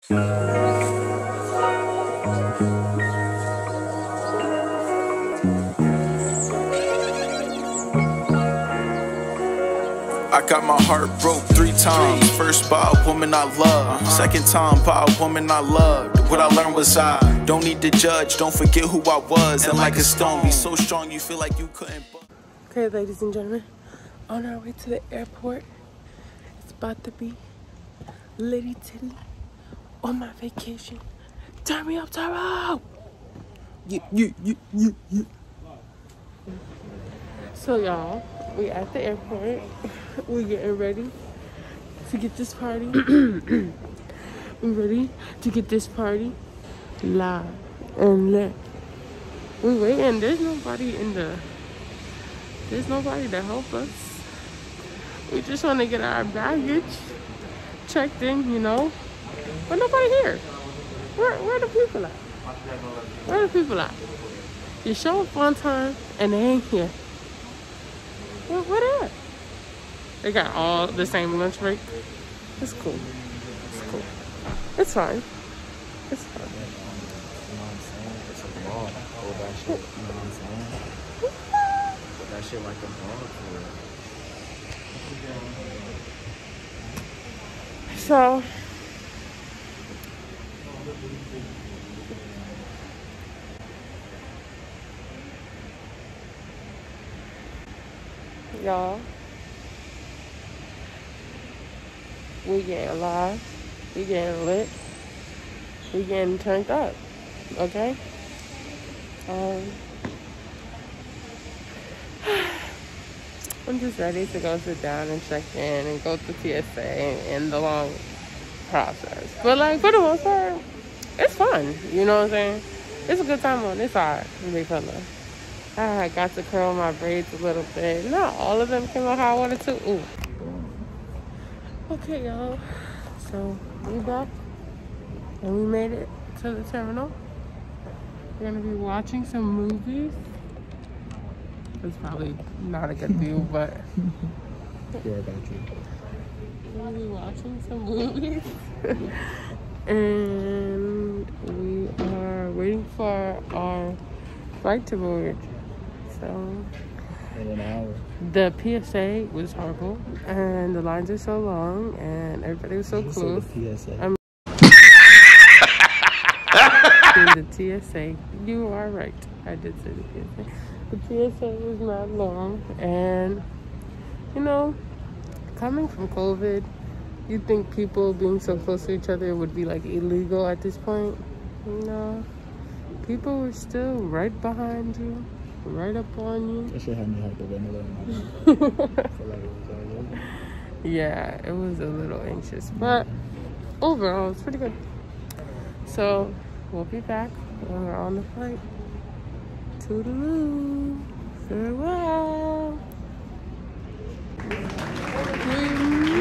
I got my heart broke 3 times. First by a woman I love, second time by a woman I loved. What I learned was I don't need to judge, don't forget who I was. And like a stone, be so strong you feel like you couldn't. Okay, ladies and gentlemen, on our way to the airport. It's about to be litty titty on my vacation. Turn me up, Taro! Yeah. So y'all, we at the airport. We getting ready to get this party. We ready to get this party live and lit. We waiting. There's nobody to help us. We just want to get our baggage checked in, you know. But nobody here. Where the people at? Where the people at? You show up on time and they ain't here. Where they at? They got all the same lunch break. It's cool. It's cool. It's fine. It's fine. You know what I'm saying? It's a law. Hold that shit. You know what I'm saying? Put that shit like a law for it. So, y'all, we getting live, we getting lit, we getting turned up, okay? I'm just ready to go sit down and check in and go to TSA and the long process. But like, for the most part, it's fun, you know what I'm saying? It's a good time on this side, really fun though. I got to curl my braids a little bit. Not all of them came out how I wanted to. Ooh. Okay, y'all. So, we back. And we made it to the terminal. We're going to be watching some movies. It's probably not a good view, but... Yeah, I got you. We're going to be watching some movies. And we are waiting for our flight to board. So, In an hour. the PSA was horrible, and the lines are so long, and everybody was so close. The PSA. In the TSA, you are right. I did say the PSA. The PSA was not long, and you know, coming from COVID, you'd think people being so close to each other would be like illegal at this point. No, people were still right behind you. Right up on you. That shit had me hyperventilating. I feel like it was all over. Yeah, it was a little anxious, but overall, it's pretty good. So, we'll be back when we're on the flight. Toodaloo. Farewell. We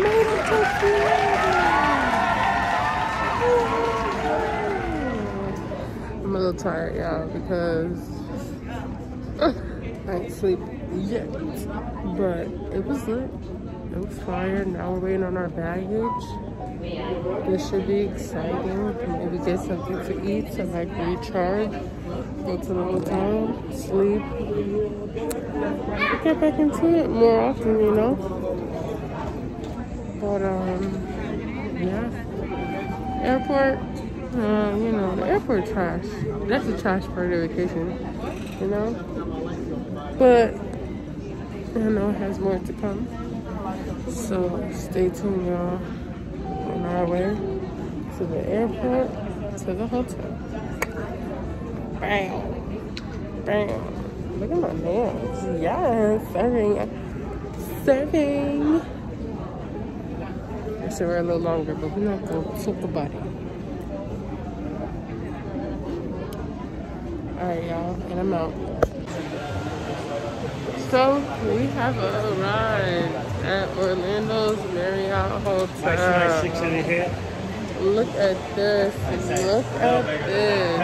made it to Florida. I'm a little tired, y'all, because I ain't sleep yet, but it was lit. It was fire. Now we're waiting on our baggage. This should be exciting. Maybe get something to eat, so I can recharge, go to the hotel, sleep, get back into it more often, you know. But yeah, airport. You know, the airport trash. That's the trash part of vacation, you know. But I know it has more to come. So stay tuned, y'all. On our way to the airport, to the hotel. Bam. Bam. Look at my nails. Yes, serving. So we're a little longer, but we're not going to talk about it. Alright, y'all, and I'm out. So, we have arrived at Orlando's Marriott Hotel. Look at this. Look at this.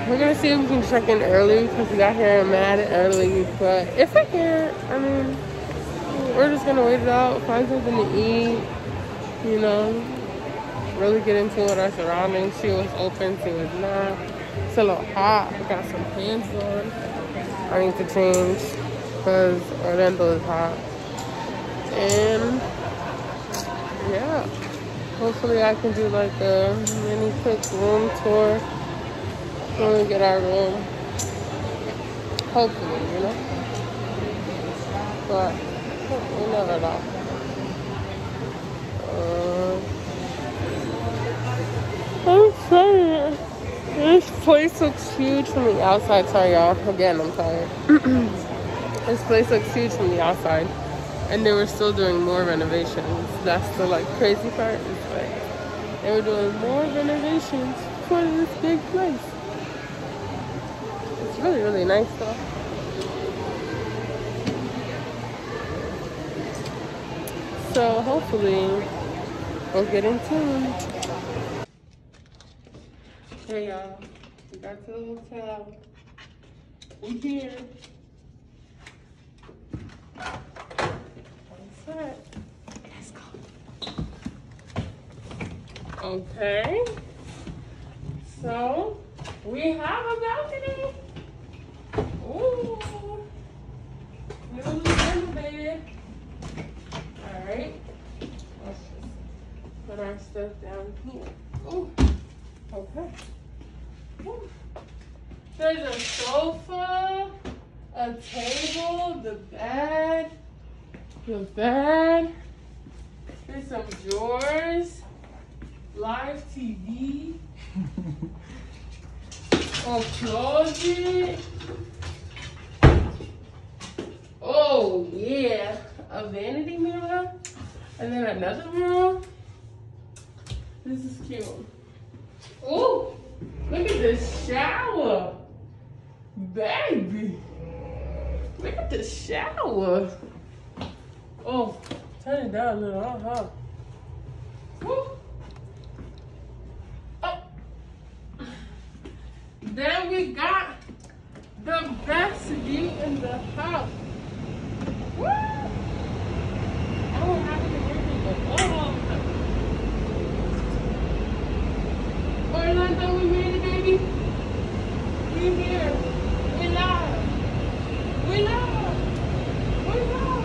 We're gonna see if we can check in early because we got here mad early. But if we can't, I mean, we're just gonna wait it out, find something to eat, you know. really get into with our surroundings. She was open, she was not. It's a little hot. I got some pants on. I need to change because Orlando is hot. And yeah, hopefully I can do like a mini quick room tour when we get our room. Hopefully, you know. But we never know. I'm sorry. This place looks huge from the outside. Sorry, y'all. Again, I'm tired. This place looks huge from the outside. And they were still doing more renovations. That's the like crazy part. It's like they were doing more renovations for this big place. It's really, really nice though. So hopefully we'll get into it. Hey y'all, we got to the hotel. We here. Let's go. Okay. So we have a balcony. Ooh. Little bed. Alright. Let's just put our stuff down here. Ooh. Okay. Ooh. There's a sofa, a table, the bed. There's some drawers, live TV, a closet. Oh yeah, a vanity mirror, and then another mirror. This is cute. Oh, look at this shower, baby. Look at the shower. Oh, turn it down a little, Woo. Oh. Then we got the best view in the house. Woo. I don't have to hear people. Oh. Orlando, we made it, baby. We here. We live. We live. We live.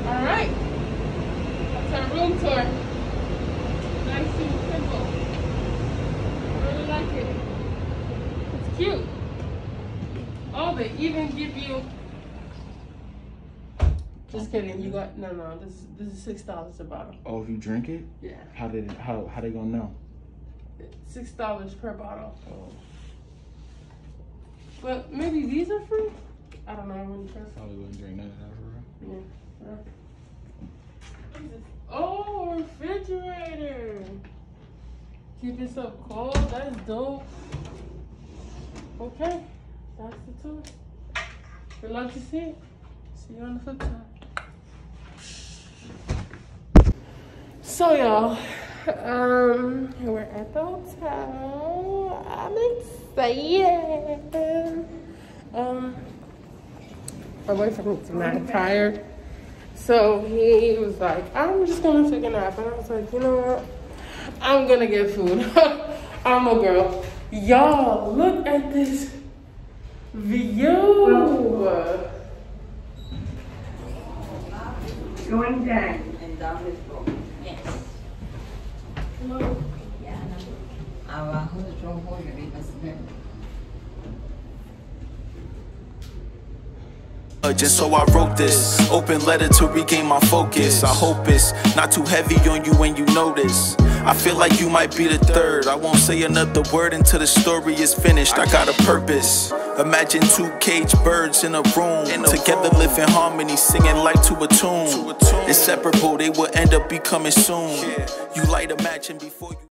All right, that's our room tour. Nice and simple. I really like it. It's cute. Oh, they even give you. Just kidding. You got no. This is $6 a bottle. Oh, if you drink it? Yeah. How they gonna know? $6 per bottle. Oh. But maybe these are free. I don't know when you first. Probably wouldn't drink none of that for real. Yeah. Oh, refrigerator. Keep yourself cold. That's dope. Okay, that's the tour. We'd love to see it. See you on the flip side. So y'all, we're at the hotel. I'm excited. My boyfriend's mad tired. So he was like, I'm just gonna take a nap. And I was like, you know what? I'm gonna get food. I'm a girl. Y'all, look at this view. Going down and down this road. Yes. Hello. Yeah. Our who's from Hoya, Just so I wrote this open letter to regain my focus. I hope it's not too heavy on you when you notice. I feel like you might be the third. I won't say another word until the story is finished. I got a purpose. Imagine two caged birds in a room, together live in harmony, singing like to a tune. Inseparable, they will end up becoming soon. You light a match and before you